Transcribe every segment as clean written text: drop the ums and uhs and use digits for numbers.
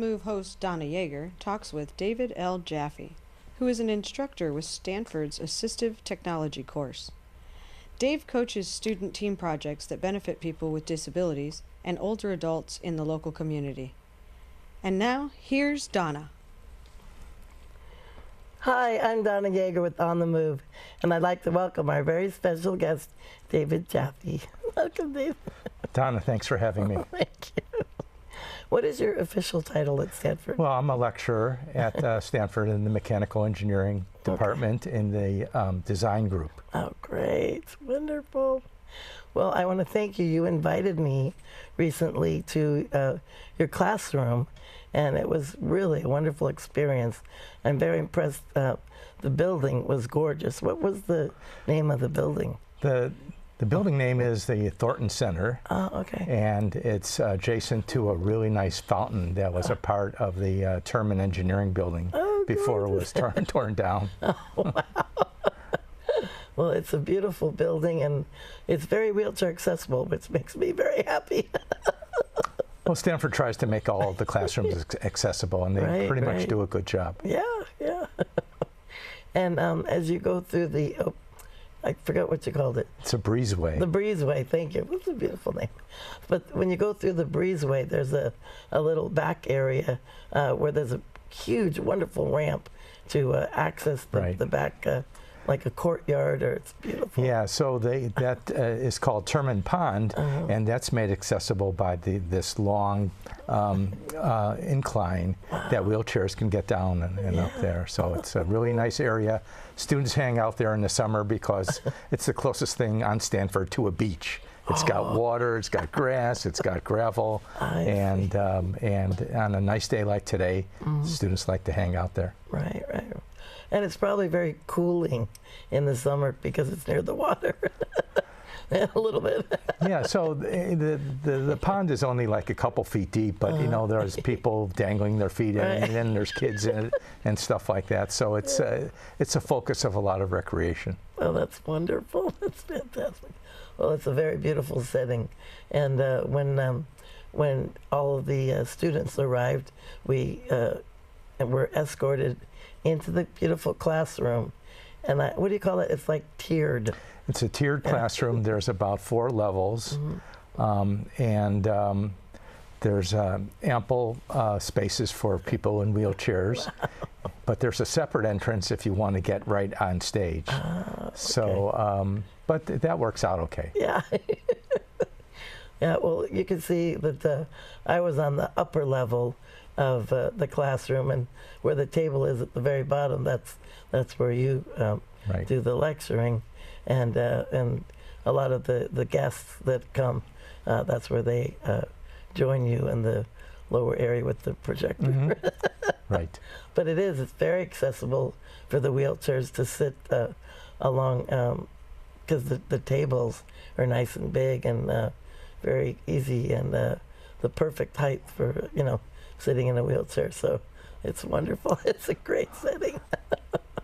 Move host Donna Yeager talks with David L. Jaffey, who is an instructor with Stanford's Assistive Technology course. Dave coaches student team projects that benefit people with disabilities and older adults in the local community. And now, here's Donna. Hi, I'm Donna Yeager with On the Move, and I'd like to welcome our very special guest, David Jaffey. Welcome, Dave. Donna, thanks for having me. Thank you. What is your official title at Stanford? Well, I'm a lecturer at Stanford in the mechanical engineering department in the design group. Oh, great. Wonderful. Well, I want to thank you. You invited me recently to your classroom, and it was really a wonderful experience. I'm very impressed. The building was gorgeous. What was the name of the building? The building name is the Thornton Center. Oh, okay. And it's adjacent to a really nice fountain that was a part of the Terman Engineering building before it was torn down. Oh, wow. Well, it's a beautiful building, and it's very wheelchair accessible, which makes me very happy. Well, Stanford tries to make all of the classrooms accessible, and they pretty much do a good job. Yeah, yeah. And as you go through the, I forgot what you called it. It's a breezeway. The breezeway, thank you. That's a beautiful name. But when you go through the breezeway, there's a little back area where there's a huge, wonderful ramp to access the back, like a courtyard, or it's beautiful. Yeah, so that is called Terman Pond, and that's made accessible by this long incline that wheelchairs can get down and up there. So it's a really nice area. Students hang out there in the summer because it's the closest thing on Stanford to a beach. It's got water, it's got grass, it's got gravel, and on a nice day like today, students like to hang out there. Right, right. And it's probably very cooling in the summer because it's near the water. A little bit. Yeah, so the pond is only like a couple feet deep, but you know, there's people dangling their feet in it, and then there's kids in it and stuff like that. So it's a focus of a lot of recreation. Well, that's wonderful. That's fantastic. Well, it's a very beautiful setting. And when all of the students arrived, we were escorted into the beautiful classroom. And what do you call it? It's like tiered. It's a tiered classroom. There's about 4 levels, and there's ample spaces for people in wheelchairs. Wow. But there's a separate entrance if you want to get right on stage. Okay. So, but that works out okay. Yeah. Yeah, well, you can see that I was on the upper level of the classroom, and where the table is at the very bottom, that's where you do the lecturing, and a lot of the guests that come, that's where they join you in the lower area with the projector. Right. But it's very accessible for the wheelchairs to sit along, because the tables are nice and big and very easy, and the perfect height for, sitting in a wheelchair. So it's wonderful. It's a great setting.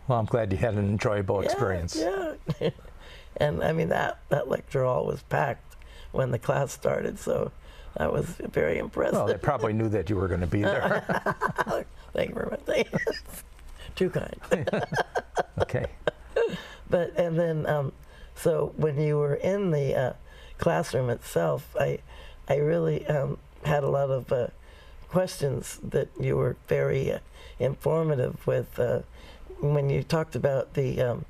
Well, I'm glad you had an enjoyable experience. Yeah. And I mean, that lecture hall was packed when the class started, so that was very impressive. Well, they probably knew that you were going to be there. Thank you very much. Too kind. Okay. And then, so when you were in the classroom itself, I really had a lot of questions that you were very informative with when you talked about the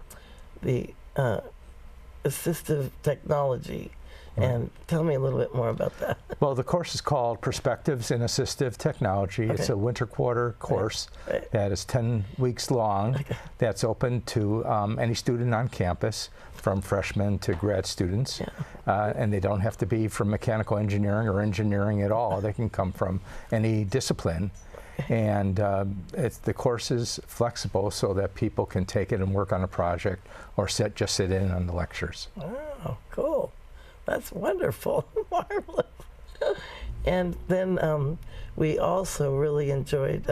assistive technology. And tell me a little bit more about that. Well, the course is called Perspectives in Assistive Technology. Okay. It's a winter quarter course that is 10 weeks long. Okay. That's open to any student on campus, from freshmen to grad students. Yeah. And they don't have to be from mechanical engineering or engineering at all. They can come from any discipline. And the course is flexible so that people can take it and work on a project, or just sit in on the lectures. Wow, cool. That's wonderful. Marvelous. And then we also really enjoyed,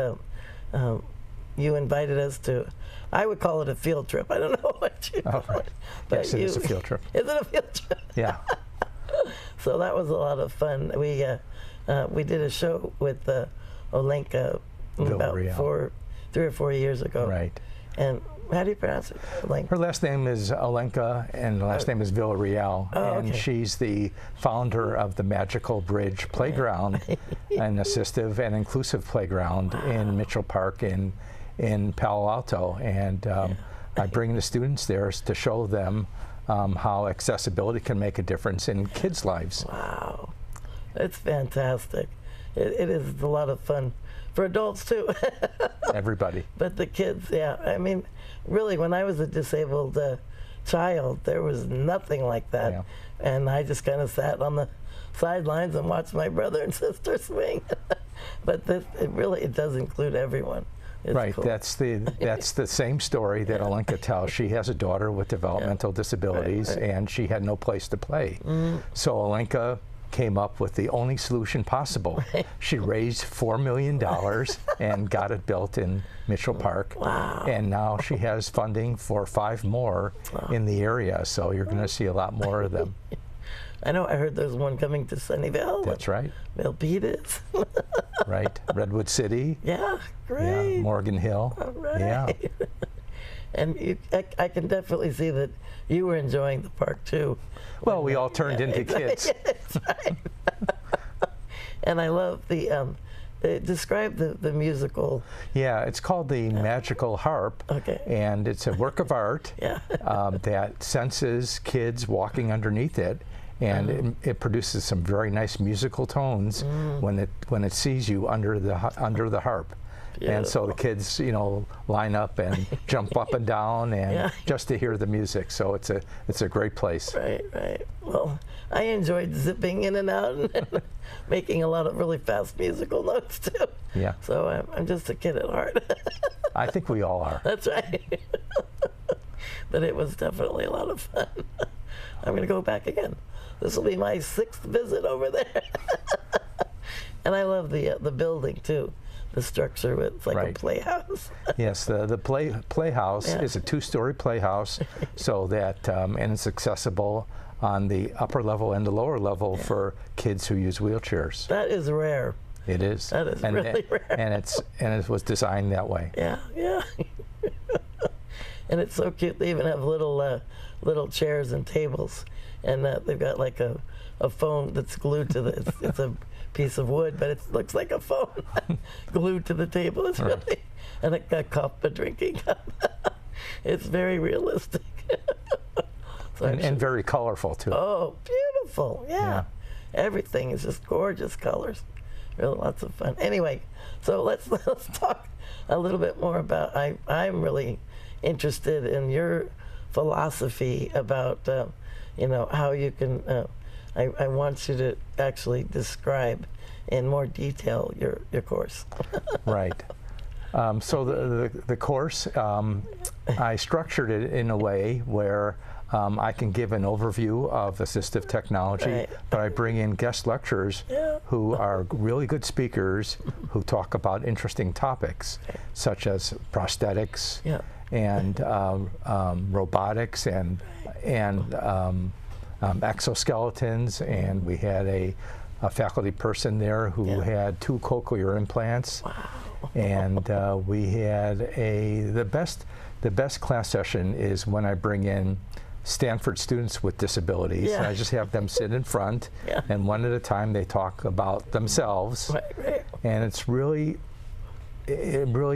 you invited us to, I would call it a field trip. I don't know what you call it. But yes, it is a field trip. Is it a field trip? Yeah. So that was a lot of fun. We did a show with Olenka about Villarreal. 3 or 4 years ago. Right. And how do you pronounce it? Olenka. Her last name is Olenka, and the last name is Villarreal, and okay. she's the founder of the Magical Bridge Playground, an assistive and inclusive playground in Mitchell Park in Palo Alto. And I bring the students there to show them how accessibility can make a difference in kids' lives. Wow, it's fantastic. It is a lot of fun for adults too. Everybody. But the kids, yeah. I mean, really, when I was a disabled child, there was nothing like that. Yeah. And I just kind of sat on the sidelines and watched my brother and sister swing. But it does include everyone. It's Right, cool. that's the same story that Olenka tells. She has a daughter with developmental disabilities, right. and she had no place to play. So Olenka came up with the only solution possible. Right. She raised $4 million and got it built in Mitchell Park. Wow. And now she has funding for 5 more in the area, so you're going to see a lot more of them. I know, I heard there's one coming to Sunnyvale. That's right. Milpitas. Right, Redwood City. Yeah, great. Yeah, Morgan Hill. All right. Yeah. And I can definitely see that you were enjoying the park too. Well, we all turned into kids. That's right. And I love describe the musical. Yeah, it's called the Magical Harp. Okay. And it's a work of art Yeah. that senses kids walking underneath it, and it produces some very nice musical tones when it sees you under the harp. And so the kids, line up and jump up and down, and just to hear the music. So it's a great place. Right, right. Well, I enjoyed zipping in and out and making a lot of really fast musical notes too. Yeah. So I'm just a kid at heart. I think we all are. That's right. But it was definitely a lot of fun. I'm going to go back again. This will be my 6th visit over there. And I love the building too. The structure, it's like a playhouse. Yes, the playhouse is a 2-story playhouse, so that and it's accessible on the upper level and the lower level for kids who use wheelchairs. That is rare. It is. That is really rare. And it was designed that way. Yeah, yeah. And it's so cute. They even have little chairs and tables, and they've got like a phone that's glued to the. It's a piece of wood, but it looks like a phone glued to the table. It's really, and a cup, a drinking cup. It's very realistic. So and very colorful too. Oh, beautiful! Yeah. Everything is just gorgeous colors. Really, lots of fun. Anyway, so let's talk a little bit more about. I'm really interested in your philosophy about how you can. I want you to actually describe in more detail your course. Right. So the course, I structured it in a way where I can give an overview of assistive technology, but I bring in guest lecturers who are really good speakers who talk about interesting topics, such as prosthetics and robotics and exoskeletons, and we had a faculty person there who had 2 cochlear implants. Wow. And we had the best class session is when I bring in Stanford students with disabilities. And I just have them sit in front, and one at a time they talk about themselves. Right. And it really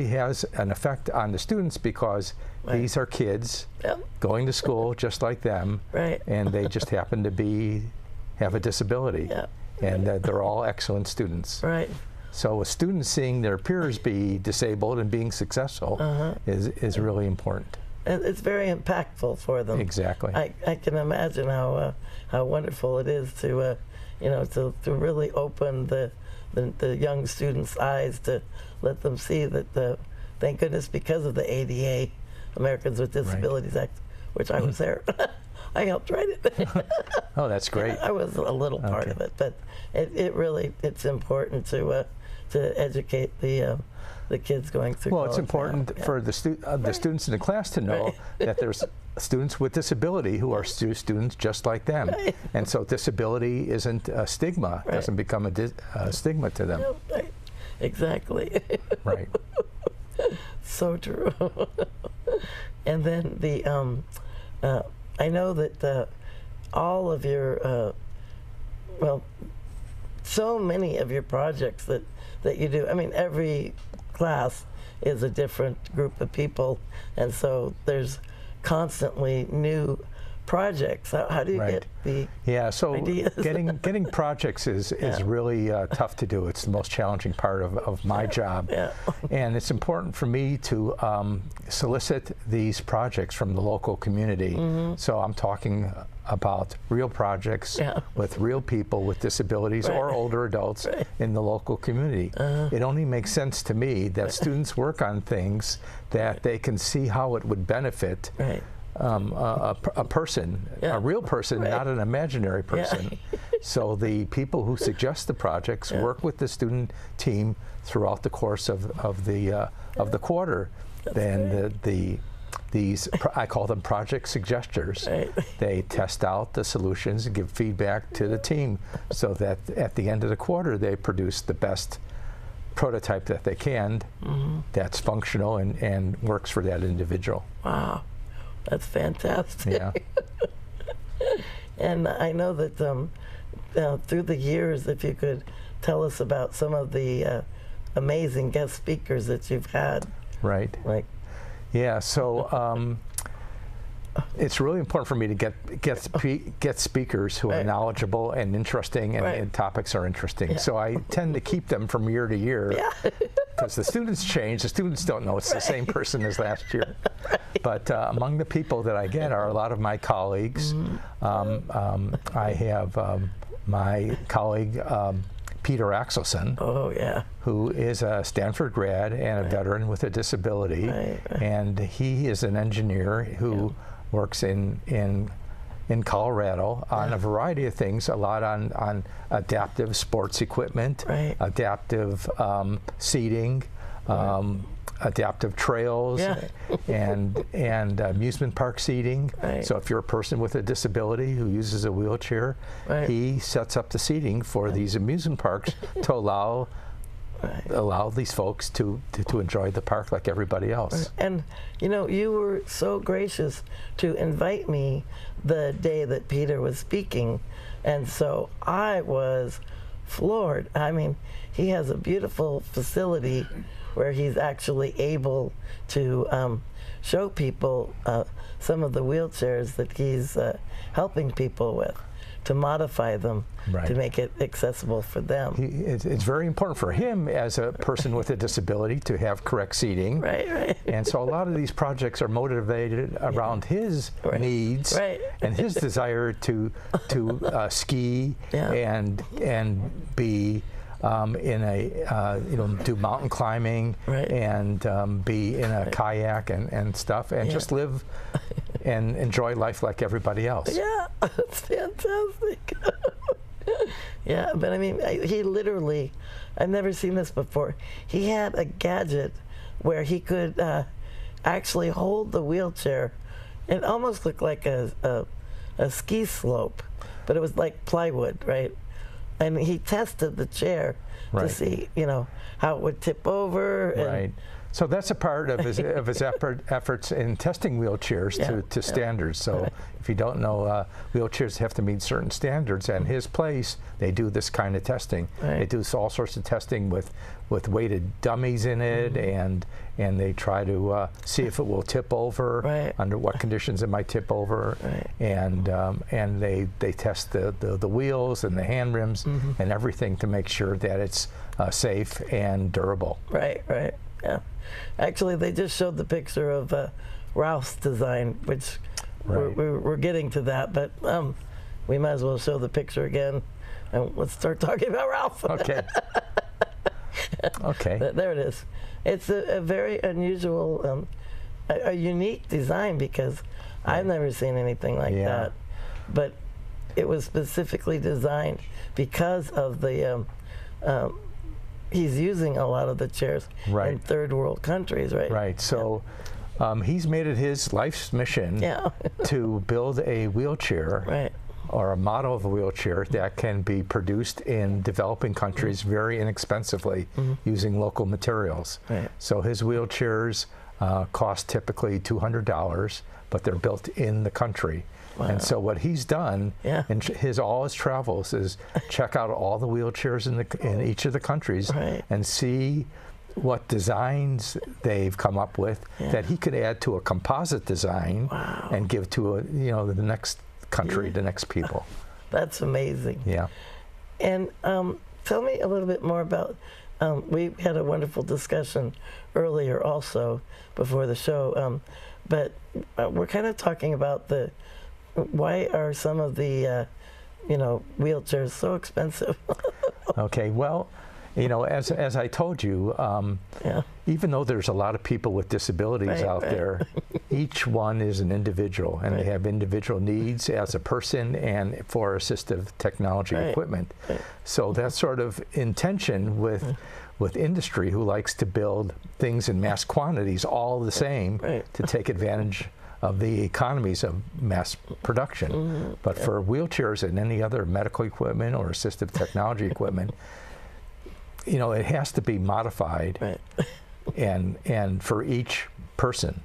has an effect on the students because these are kids going to school just like them, and they just happen to have a disability, and they're all excellent students. Right. So a student seeing their peers be disabled and being successful is really important. And it's very impactful for them. Exactly. I can imagine how wonderful it is to really open the young students' eyes, to let them see that thank goodness, because of the ADA, Americans with Disabilities Act, which I was there. I helped write it. Oh, that's great. I was a little part of it, but it's important to educate the kids going through. Well, it's important for the students in the class to know that there's students with disability who are students just like them, and so disability isn't a stigma. It doesn't become a stigma to them. Right. Exactly. Right. So true. And then I know that all of your, well, so many of your projects that you do, I mean, every class is a different group of people, and so there's constantly new projects. How do you Right. get the so ideas? getting projects is really tough to do. It's the most challenging part of my job. Yeah. And it's important for me to solicit these projects from the local community. So I'm talking about real projects with real people with disabilities or older adults in the local community. It only makes sense to me that students work on things that they can see how it would benefit a person, a real person, not an imaginary person. So the people who suggest the projects work with the student team throughout the course of the quarter. Then these I call them project suggestors. They test out the solutions and give feedback to the team, so that at the end of the quarter they produce the best prototype that they can, that's functional and works for that individual. Wow. That's fantastic. Yeah. And I know that through the years, if you could tell us about some of the amazing guest speakers that you've had. Right. Like. Yeah. So it's really important for me to get speakers who are knowledgeable and interesting, and topics are interesting. So I tend to keep them from year to year. Because the students change. The students don't know it's the same person as last year. But among the people that I get are a lot of my colleagues. I have my colleague, Peter Axelson, who is a Stanford grad and a veteran with a disability. And he is an engineer who works in Colorado on a variety of things, a lot on adaptive sports equipment, adaptive seating, adaptive trails, and amusement park seating. So if you're a person with a disability who uses a wheelchair, he sets up the seating for these amusement parks to allow these folks to enjoy the park like everybody else. And you know, you were so gracious to invite me the day that Peter was speaking, and so I was floored. I mean, he has a beautiful facility where he's actually able to show people some of the wheelchairs that he's helping people with, to modify them to make it accessible for them. It's very important for him as a person with a disability to have correct seating. And so a lot of these projects are motivated around his needs and his desire to ski and be in a do mountain climbing and be in a kayak and stuff, and just live and enjoy life like everybody else. Yeah, that's fantastic. Yeah, but I mean, he literally, I've never seen this before. He had a gadget where he could actually hold the wheelchair. It almost looked like a ski slope, but it was like plywood, right? And he tested the chair to see, how it would tip over. And So that's a part of his efforts in testing wheelchairs to standards. So if you don't know, wheelchairs have to meet certain standards. And his place, they do this kind of testing. They do all sorts of testing with weighted dummies in it, and they try to see if it will tip over, under what conditions it might tip over, and they test the wheels and the hand rims and everything to make sure that it's safe and durable. Yeah. Actually, they just showed the picture of Ralph's design, which we're getting to that, but we might as well show the picture again, and let's start talking about Ralph. Okay. Okay. There it is. It's a very unusual, a unique design, because I've never seen anything like that. But it was specifically designed because of the he's using a lot of the chairs in third world countries, So he's made it his life's mission to build a wheelchair or a model of a wheelchair that can be produced in developing countries very inexpensively using local materials. Right. So his wheelchairs cost typically $200, but they're built in the country. Wow. And so what he's done in all his travels is check out all the wheelchairs in each of the countries and see what designs they've come up with that he could add to a composite design and give to the next country, the next people. That's amazing. Yeah. And tell me a little bit more about, we had a wonderful discussion earlier also before the show, but we're kind of talking about why are some of the wheelchairs so expensive? Okay, well, as I told you, even though there's a lot of people with disabilities out there, each one is an individual, and they have individual needs as a person and for assistive technology equipment. So that's sort of in tension with industry, who likes to build things in mass quantities all the same to take advantage of the economies of mass production. But for wheelchairs and any other medical equipment or assistive technology equipment, it has to be modified and for each person.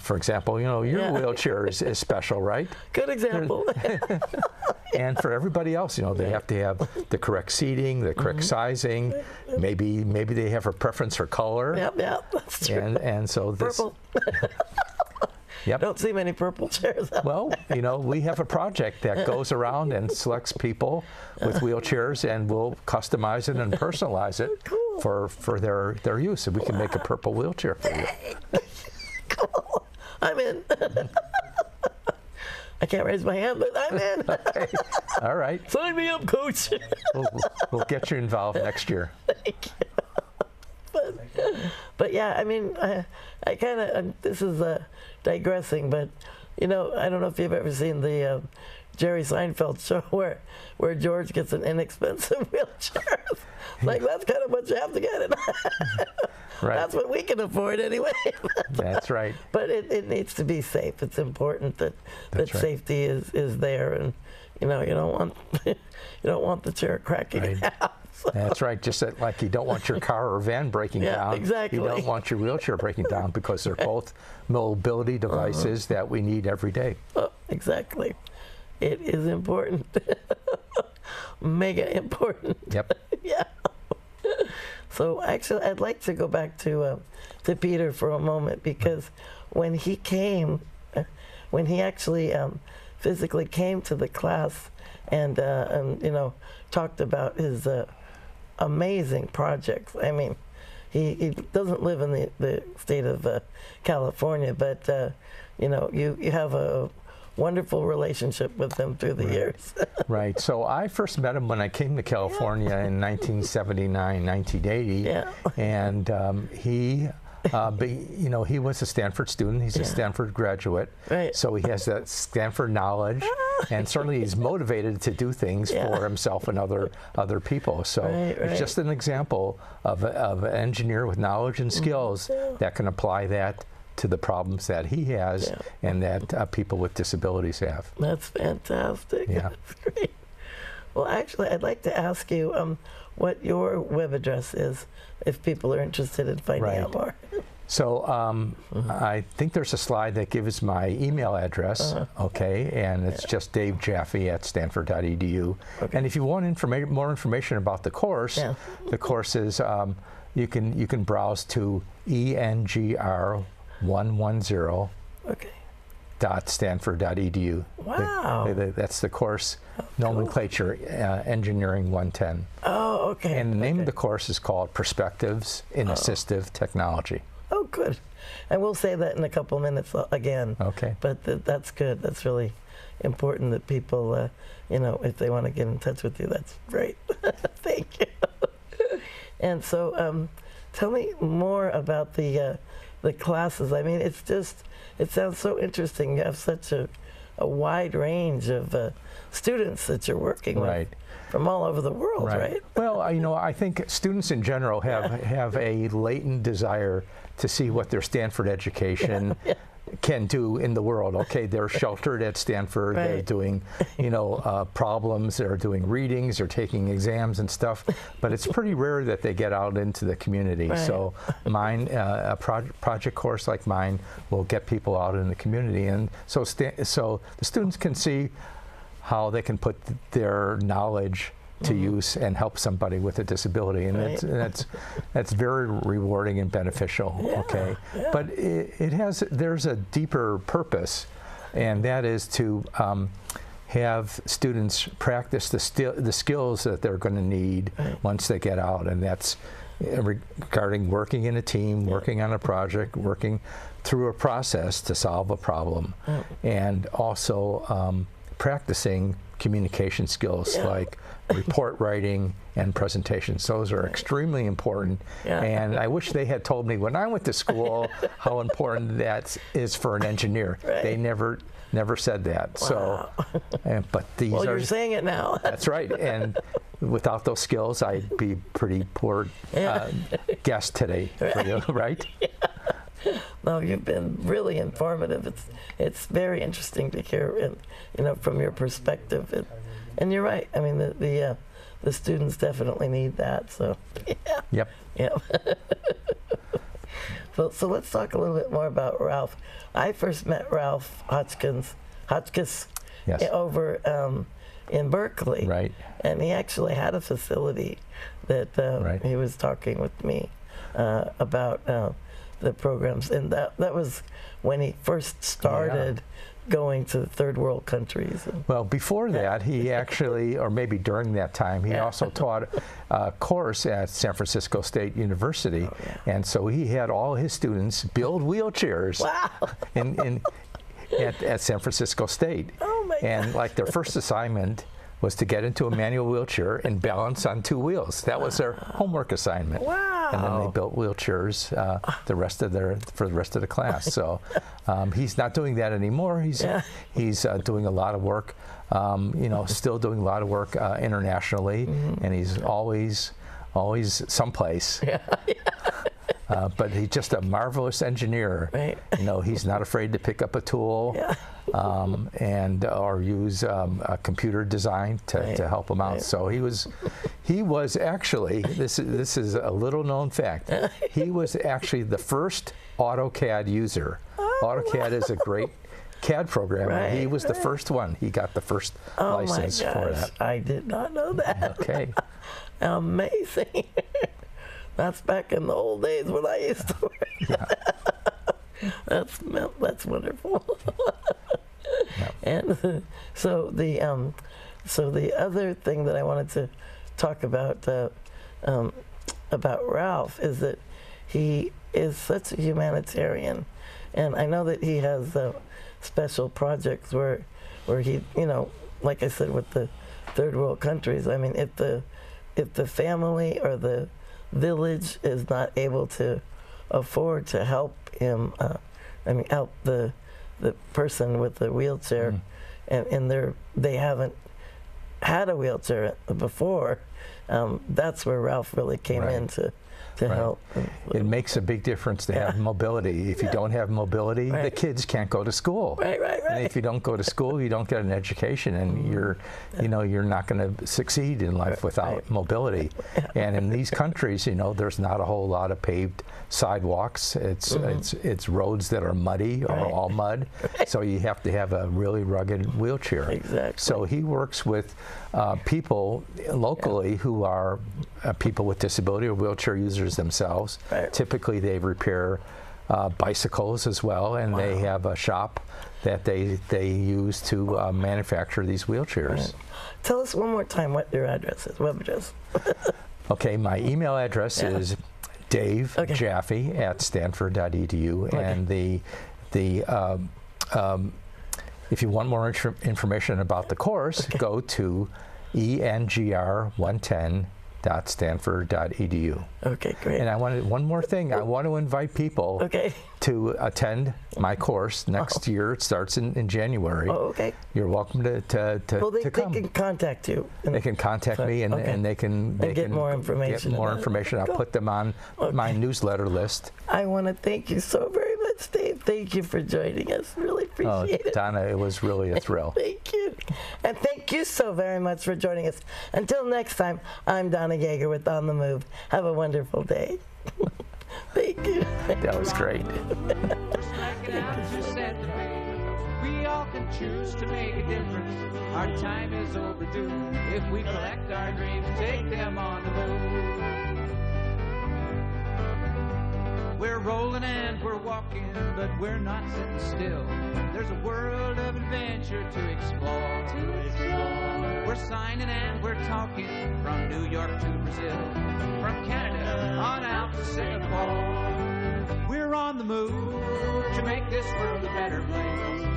For example, your wheelchair is special, right? Good example. And for everybody else, they have to have the correct seating, the correct sizing. Maybe they have a preference for color. Yep, that's true. And so this. Purple. Yep. Don't see many purple chairs out. Well, we have a project that goes around and selects people with wheelchairs, and we'll customize it and personalize it for their use. And we can make a purple wheelchair for you. Cool. I'm in. I can't raise my hand, but I'm in. Okay. All right. Sign me up, coach. We'll get you involved next year. Thank you. But yeah, I mean, I kind of, this is digressing, but I don't know if you've ever seen the Jerry Seinfeld show where George gets an inexpensive wheelchair. Like, that's kind of what you have to get it. Right. That's what we can afford anyway. That's right. But it needs to be safe. It's important that safety is there, and you don't want the chair cracking out. So. That's right. Just like you don't want your car or van breaking down. Exactly. You don't want your wheelchair breaking down, because they're both mobility devices that we need every day. Exactly. It is important. Mega important. Yep. Yeah. So actually, I'd like to go back to Peter for a moment, because when he actually physically came to the class and talked about his amazing projects. I mean, he doesn't live in the state of California, but you have a wonderful relationship with him through the years. Right. So I first met him when I came to California in 1979, 1980. Yeah. And he was a Stanford student. He's a Stanford graduate. Right. So he has that Stanford knowledge, and certainly he's motivated to do things for himself and other people. So it's just an example of an engineer with knowledge and skills that can apply that to the problems that he has and that people with disabilities have. That's fantastic. Yeah. That's great. Well, actually, I'd like to ask you what your web address is, if people are interested in finding out more. So I think there's a slide that gives my email address, and it's just davejaffe@stanford.edu. Okay. And if you want more information about the course, the course is, you can browse to engr110.stanford.edu. Wow. That's the course nomenclature, Engineering 110. Oh, okay. And the name of the course is called Perspectives in Assistive Technology. Oh, good. And we'll say that in a couple minutes again. Okay. But that's good. That's really important that people, if they want to get in touch with you, that's great. Thank you. And so tell me more about the classes. I mean, it sounds so interesting. You have such a wide range of students that you're working with from all over the world, right? Well, I think students in general have a latent desire to see what their Stanford education can do in the world. Okay, they're sheltered at Stanford. They're doing, problems. They're doing readings. They're taking exams and stuff. But it's pretty rare that they get out into the community. Right. So mine, a project course like mine, will get people out in the community, and so so the students can see how they can put their knowledge to use and help somebody with a disability, and that's very rewarding and beneficial. Okay, but there's a deeper purpose, and that is to have students practice the skills that they're going to need once they get out, and that's regarding working in a team, working on a project, working through a process to solve a problem, and also practicing communication skills like report writing and presentations. Those are extremely important, and I wish they had told me when I went to school how important that is for an engineer. They never said that. Wow. So, but these well, are. You're saying it now. That's right, and without those skills, I'd be pretty poor guest today for you, right? No, you've been really informative. It's very interesting to hear, from your perspective. And you're right. I mean, the students definitely need that. So, Yep. So let's talk a little bit more about Ralph. I first met Ralph Hotchkiss over in Berkeley. Right. And he actually had a facility that he was talking with me about the programs, and that was when he first started going to third world countries. Well, before that, he actually, or maybe during that time, he also taught a course at San Francisco State University, and so he had all his students build wheelchairs at San Francisco State. Oh my and gosh. like their first assignment was to get into a manual wheelchair and balance on 2 wheels. That was their homework assignment. Wow. And then they built wheelchairs for the rest of the class. So he's not doing that anymore. He's doing a lot of work, still doing a lot of work internationally, and he's always someplace. But he's just a marvelous engineer. Right. He's not afraid to pick up a tool or use a computer design to help him out. So he was actually, this is a little known fact, he was actually the first AutoCAD user. AutoCAD is a great CAD program. And he was the first one. He got the first license for that. I did not know that. Okay. Amazing. That's back in the old days when I used to work. That's wonderful. And so the other thing that I wanted to talk about Ralph is that he is such a humanitarian, and I know that he has special projects where he, like I said, with the third world countries. I mean, if the family or the village is not able to afford to help him, help the person with the wheelchair, and they haven't had a wheelchair before, that's where Ralph really came in to help. It makes a big difference to have mobility. If you don't have mobility, the kids can't go to school. Right. And if you don't go to school, you don't get an education, and you're not going to succeed in life without mobility. And in these countries, there's not a whole lot of paved sidewalks. It's roads that are muddy or all mud. So you have to have a really rugged wheelchair. Exactly. So he works with people locally who are people with disability or wheelchair users themselves. Typically, they repair bicycles as well, and they have a shop that they use to manufacture these wheelchairs. Tell us one more time what your address is, web address. Okay, my email address is Dave Jaffey at stanford.edu, and if you want more information about the course, go to engr110.stanford.edu. Okay, great. And I wanted one more thing. I want to invite people to attend my course next year. It starts in January. Oh, okay. You're welcome to come. They can contact you. They can contact me, and they can get more information. I'll put them on my newsletter list. I want to thank you so very much much, Dave. Thank you for joining us. Really appreciate it. Donna, it was really a thrill. Thank you. And thank you so very much for joining us. Until next time, I'm Donna Yeager with On the Move. Have a wonderful day. Thank you. That was great. We all can choose to make a difference. Our time is overdue. If we collect our dreams, take them on the move. We're rolling and we're walking, but we're not sitting still. There's a world of adventure to explore. We're signing and we're talking from New York to Brazil, from Canada on out to Singapore. We're on the move to make this world a better place.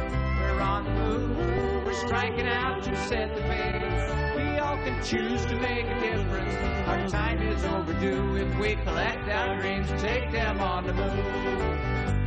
We're on the move, we're striking out to set the pace. We all can choose to make a difference. Our time is overdue. If we collect our dreams, take them on the move.